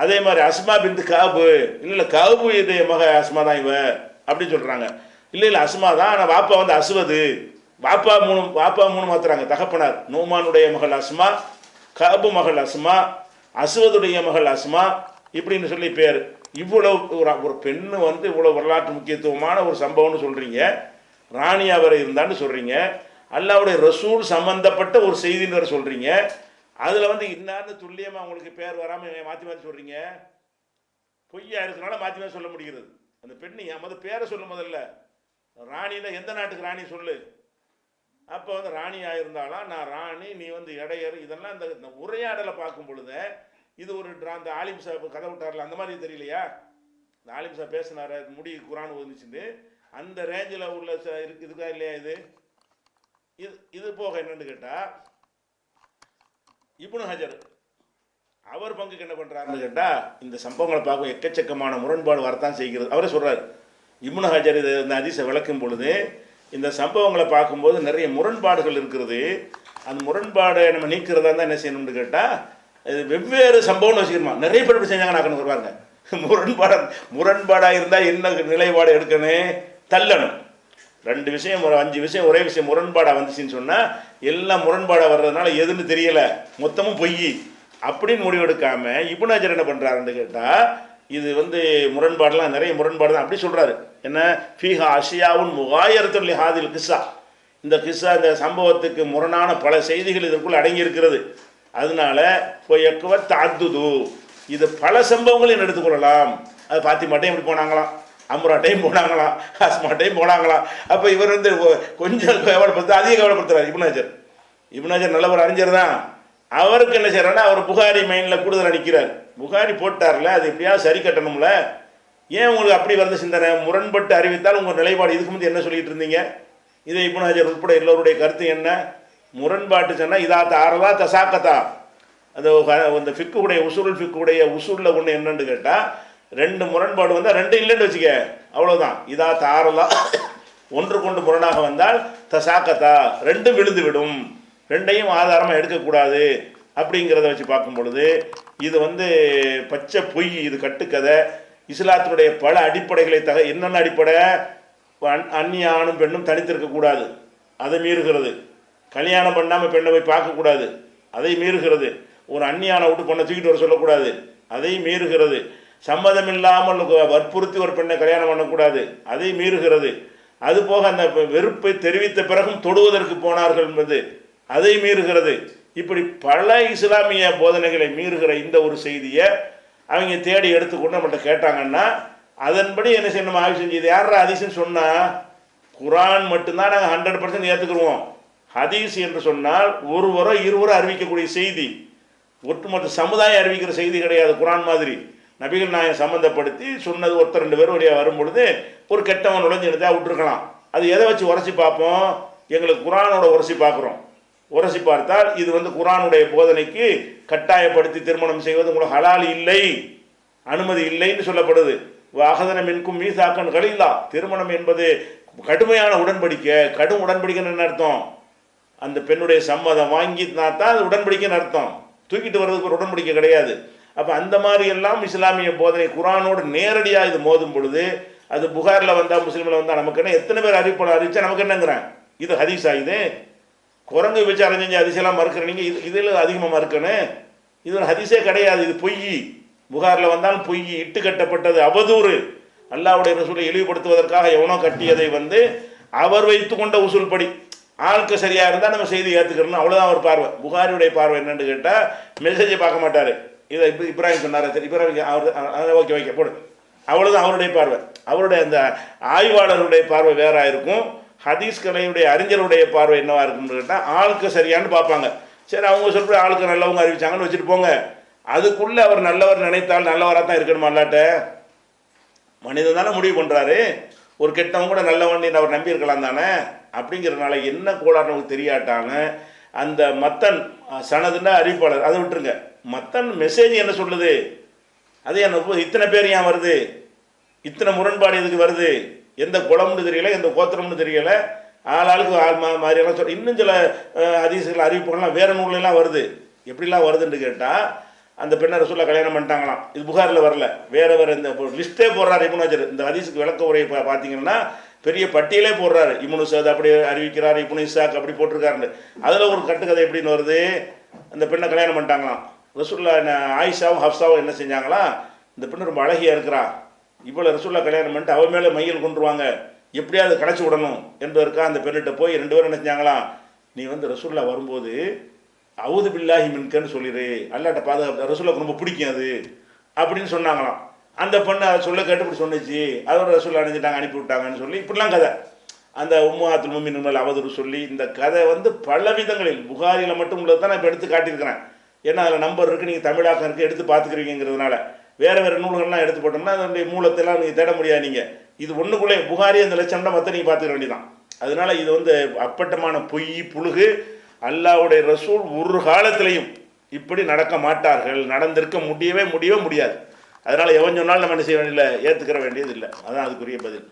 அதே மாதிரி அஸ்மா பின்த் காபு, இல்லை காபு இதே மக அஸ்மா தான் இவ அப்படின்னு சொல்கிறாங்க. இல்லை அஸ்மா தான், ஆனால் வாப்பா அசுவது. வாப்பா மூணு மாத்துறாங்க. தகப்பனார் நூமானுடைய மகள் அஸ்மா, காபு மகள் அஸ்மா, அசுவதுடைய மகள் அஸ்மா இப்படின்னு சொல்லி பேர். இவ்வளவு ஒரு பெண்ணு இவ்வளோ வரலாற்று முக்கியத்துவமான ஒரு சம்பவம்னு சொல்கிறீங்க, ராணியா வரை இருந்தான்னு சொல்கிறீங்க, அல்லாஹ்வுடைய ரசூல் சம்பந்தப்பட்ட ஒரு செய்தின்னு வர சொல்கிறீங்க. அதில் இன்னார்னு துல்லியமாக உங்களுக்கு பேர் வராமல் மாற்றி மாற்றி சொல்கிறீங்க. பொய்யா இருக்கிறனால மாற்றி மாற்றி சொல்ல முடிகிறது. அந்த பெண்ணு பேரை சொல்லும் முதல்ல. ராணின்னா எந்த நாட்டுக்கு ராணி சொல்லு. அப்போ ராணியாக இருந்தாலும் நான் ராணி, நீ இடையர், இதெல்லாம் இந்த உரையாடலை பார்க்கும் பொழுது இது ஒரு அந்த ஆலிம் சாஹிப் கதை விட்டார்ல, அந்த மாதிரி தெரியலையா? இந்த ஆலிம் சாஹிப் பேசினார், முடி குரான் வந்துச்சுன்னு, அந்த ரேஞ்சில் உள்ள இருக்கா இல்லையா? இது போக என்னன்னு கேட்டால், இப்னு ஹஜர் அவர் பங்குக்கு என்ன பண்ணுறாருன்னு கேட்டால், இந்த சம்பவங்களை பார்க்கும் எக்கச்சக்கமான முரண்பாடு வரத்தான் செய்கிறது. அவரே சொல்கிறார். இப்னு ஹஜர் இந்த ஹதீஸை விளக்கும் பொழுது இந்த சம்பவங்களை பார்க்கும்போது நிறைய முரண்பாடுகள் இருக்கிறது. அந்த முரண்பாடை நம்ம நீக்கிறதா தான் என்ன செய்யணும்னு கேட்டால், இது வெவ்வேறு சம்பவம்னு வச்சுக்கணுமா. நிறைய பேர் இப்படி செஞ்சாங்க நாக்கணும் வருவாங்க. முரண்பாடாக இருந்தால் என்ன நிலைப்பாடு எடுக்கணும், தள்ளணும். 2 விஷயம் 5 விஷயம் ஒரே விஷயம் முரண்பாடாக வந்துச்சுன்னு சொன்னால் எல்லாம் முரண்பாடாக வர்றதுனால எதுன்னு தெரியலை, மொத்தமும் பொய் அப்படின்னு முடிவெடுக்காமல் இப்னு ஹஜர் என்ன பண்ணுறாருன்னு கேட்டால், இது முரண்பாடெலாம் நிறைய முரண்பாடு தான் அப்படி சொல்கிறாரு. என்ன ஃபீஹா அஷியாவுன் முகாயரத்துல் லிஹாதில் கிஸ்ஸா, இந்த கிஸ்ஸா இந்த சம்பவத்துக்கு முரணான பல செய்திகள் இதற்குள் அடங்கி இருக்கிறது. அதனால தாத்துது, இது பல சம்பவங்களையும் எடுத்துக்கொள்ளலாம். அது ஃபாத்திமாட்டையும் இப்படி போனாங்களாம், அம்ராட்டையும் போனாங்களாம், அஸ்மாட்டையும் போனாங்களாம். அப்போ இவர் கொஞ்சம் கவலைப்படுத்த அதிக கவலைப்படுத்துறாரு இப்னு ஹஜர். இப்னு ஹஜர் நல்ல ஒரு அறிஞர் தான். அவருக்கு என்ன செய்யறாருன்னா, அவர் புகாரி மைண்டில் கூடுதல் அடிக்கிறார். புகாரி போட்டார்ல, அது எப்படியாவது சரி கட்டணும்ல. ஏன் உங்களுக்கு அப்படி வந்த சிந்தனை? முரண்பட்டு அறிவித்தால் உங்கள் நிலைப்பாடு இதுக்கு முந்தைய என்ன சொல்லிட்டு இருந்தீங்க? இதை இப்னு ஹஜர் உட்பட எல்லோருடைய கருத்து என்ன? முரண்பாட்டு சொன்னால் இதா தாரதா தசாக்கத்தா. அது அந்த ஃபிக்குடைய ஃபிக்குடைய உசூலில் ஒன்று என்னன்னு கேட்டால், 2 முரண்பாடு வந்தால் 2 இல்லைன்னு வச்சுக்க, அவ்வளோதான். இதா தாரதா, ஒன்று கொண்டு முரணாக வந்தால் தசாக்கத்தா, 2 விழுந்து விடும், 2ஐயும் ஆதாரமாக எடுக்கக்கூடாது அப்படிங்கிறத வச்சு பார்க்கும் பொழுது இது பச்சை பொய், இது கட்டுக்கதை. இஸ்லாத்தினுடைய பல அடிப்படைகளை என்னென்ன அடிப்படை? அந்நிய ஆணும் பெண்ணும் தனித்திருக்கக்கூடாது, அதை மீறுகிறது. கல்யாணம் பண்ணாமல் பெண்ணை போய் பார்க்கக்கூடாது, அதை மீறுகிறது. ஒரு அந்நியான விட்டு பொண்ணை தூக்கிட்டு வர சொல்லக்கூடாது, அதை மீறுகிறது. சம்மதம் இல்லாமல் வற்புறுத்தி ஒரு பெண்ணை கல்யாணம் பண்ணக்கூடாது, அதை மீறுகிறது. அதுபோக அந்த வெறுப்பை தெரிவித்த பிறகும் தொடுவதற்கு போனார்கள் என்பது அதை மீறுகிறது. இப்படி பல இஸ்லாமிய போதனைகளை மீறுகிற இந்த ஒரு செய்தியை அவங்க தேடி எடுத்துக்கொண்டு நம்மள்கிட்ட கேட்டாங்கன்னா அதன்படி என்ன செய்யணும், ஆய்வு செஞ்சு இது யாரா ஹதீஸ்ன்னு சொன்னால் குரான் மட்டும்தான் நாங்கள் 100% ஏற்றுக்குருவோம். ஹதீஸ் என்று சொன்னால் ஒருவரோ இருவரோ அறிவிக்கக்கூடிய செய்தி, ஒட்டுமொத்த சமுதாயம் அறிவிக்கிற செய்தி கிடையாது. குரான் மாதிரி நபிகள் நாயகம் சம்மந்தப்படுத்தி சொன்னது ஒருத்தர் 2 பேர் வழியாக வரும் பொழுது ஒரு கெட்டவன் நுழைஞ்சிருந்தா விட்டுருக்கலாம். அது எதை வச்சு உரசி பார்ப்போம், எங்களுக்கு குரானோட உரசி பார்க்குறோம். உரசி பார்த்தால் இது குரானுடைய போதனைக்கு கட்டாயப்படுத்தி திருமணம் செய்வது உங்களுக்கு ஹலால் இல்லை, அனுமதி இல்லைன்னு சொல்லப்படுது. வாகதன மின்கும் மீசாக்கன் கலிலா, திருமணம் என்பது கடுமையான உடன்படிக்கை. கடும் உடன்படிக்கைன்னு என்ன அர்த்தம், அந்த பெண்ணுடைய சம்மதம் வாங்கினா தான் அது உடன்படிக்கைன்னு அர்த்தம். தூக்கிட்டு வர்றதுக்கு ஒரு உடன்படிக்கை கிடையாது. அப்போ அந்த மாதிரி எல்லாம் இஸ்லாமிய போதனை குரானோடு நேரடியாக இது மோதும் பொழுது அது புகாரில் வந்தால் முஸ்லீமில் வந்தால் நமக்கு என்ன, எத்தனை பேர் அறிவிச்சா நமக்கு என்னங்கிறேன், இது ஹதீஸா, இது குரங்கு வச்சு அரைஞ்சு அதிசயெல்லாம் மறுக்கிறீங்க, இதில் அதிகமாக மறுக்கணும். இது ஒரு ஹதீஸே கிடையாது, இது பொய். புகாரில் வந்தாலும் பொய், இட்டு கட்டப்பட்டது, அவதூறு. அல்லாஹ்வுடைய ரசூலை இழிவுபடுத்துவதற்காக எவனோ கட்டியதை அவர் வைத்து கொண்ட உசூல் படி ஆளுக்கு சரியாக இருந்தால் நம்ம செய்தி ஏற்றுக்கணும், அவ்வளோதான் ஒரு பார்வை. புகாரியுடைய பார்வை என்னன்னு கேட்டால் மெசேஜை பார்க்க மாட்டார். இதை இப்ராஹிம் சொன்னார், சரி இப்ராஹிம் அவர் ஓகே போடு, அவ்வளோதான் அவருடைய பார்வை. அவருடைய அந்த ஆய்வாளருடைய பார்வை வேற இருக்கும். ஹதீஸ் கலையுடைய அறிஞருடைய பார்வை என்னவா இருக்குன்னு கேட்டால் ஆளுக்கு சரியான்னு பார்ப்பாங்க. சரி அவங்க சொல்கிற ஆளுக்கு நல்லவங்க அறிவிச்சாங்கன்னு வச்சுட்டு போங்க. அதுக்குள்ளே அவர் நல்லவர் நினைத்தால் நல்லவராக தான் இருக்கணுமா? அல்லாட்ட மனிதன் தானே முடிவு பண்ணுறாரு. ஒரு கெட்டவங்க கூட நல்லவன் அவர் நம்பியிருக்கலாம் தானே. அப்படிங்கிறதுனால என்ன கோளாறு நமக்கு தெரியாட்டாங்க. அந்த மத்தன் சனதுன்னா அறிவிப்பாளர், அதை விட்டுருங்க. மத்தன் மெசேஜ் என்ன சொல்லுது, அது என்ன இத்தனை பேர் ஏன் வருது, இத்தனை முரண்பாடு எதுக்கு வருது, எந்த குளம்னு தெரியல, எந்த கோத்திரம்னு தெரியல, ஆளாளுக்கு மாதிரியெல்லாம் சொல்ல. இன்னும் சில ஹதீஸ்கள் அறிவிப்புகள்லாம் வேறு நூலெல்லாம் வருது. எப்படிலாம் வருதுன்னு கேட்டால் அந்த பெண்ணை ரசூலுல்லாஹ் கல்யாணம் பண்ணிட்டாங்களாம். இது புகாரில் வரல, வேறு இந்த லிஸ்ட்டே போடுறாரு இப்னு ஹஜர். இந்த ஹதீஸுக்கு விளக்க உரையை பார்த்தீங்கன்னா பெரிய பட்டியலே போடுறாரு. இப்னு சஅத் அப்படி அறிவிக்கிறார், இப்னு இஸ்ஹாக் அப்படி போட்டிருக்காருன்னு. அதில் ஒரு கட்டுக்கதை எப்படின்னு வருது, அந்த பெண்ணை கல்யாணம் பண்ணிட்டாங்களாம். ரசூலுல்லாஹ் ஆயிஷாவும் ஹப்சாவும் என்ன செஞ்சாங்களா, இந்த பெண்ணு ரொம்ப அழகியாக இருக்கிறா, இவ்வளோ ரசூலுல்லாஹ் கல்யாணம் பண்ணிட்டு அவன் மேலே மையல் கொண்டுருவாங்க, எப்படியாவது கடைச்சி விடணும் என்பதற்காக அந்த பெண்ணிட்ட போய் 2 பேரும் என்ன செஞ்சாங்களாம், நீ ரசூலுல்லாஹ் வரும்போது அவுது பில்லாஹி மின்கன்னு சொல்லிடு, அல்லாட்ட பாதுகாப்பு, ரசூலுல்லாஹ்க்கு ரொம்ப பிடிக்கும் அது அப்படின்னு சொன்னாங்களாம். அந்த பொண்ணு அதை சொல்ல கேட்டு இப்படி சொன்னிச்சு, அதோட ரசூலுல்லாஹ் அணிஞ்சிட்டாங்க, அனுப்பி விட்டாங்கன்னு சொல்லி இப்படிலாம் கதை. அந்த உம்முஹாத்துல் முஃமினீன் மேல் அவதூறு சொல்லி இந்த கதை பல விதங்களில் புகாரியில் மட்டும் உள்ளது தான் நான் இப்போ எடுத்து காட்டியிருக்கிறேன். ஏன்னா அதில் நம்பர் இருக்குது, நீங்கள் தமிழாக்கம் இருக்குது, எடுத்து பார்த்துக்கிறீங்கிறதுனால. வேறு நூல்கள்லாம் எடுத்து போட்டோம்னா அதனுடைய மூலத்தெல்லாம் நீங்கள் தேட முடியாது. நீங்கள் இது ஒன்றுக்குள்ளே புகாரி அந்த லட்சம்னா மற்ற நீங்கள் பார்த்துக்க வேண்டியதான். அதனால் இது அப்பட்டமான பொய் புழுகு. அல்லாஹ்வுடைய ரசூல் ஒரு காலத்திலையும் இப்படி நடக்க மாட்டார்கள், நடந்திருக்க முடியவே முடியாது. அதனால் எவன் சொன்னாலும் நம்ம என்ன செய்ய வேண்டியதில்லை, ஏற்றுக்கிற வேண்டியது இல்லை. அதான் அதுக்குரிய பதில்.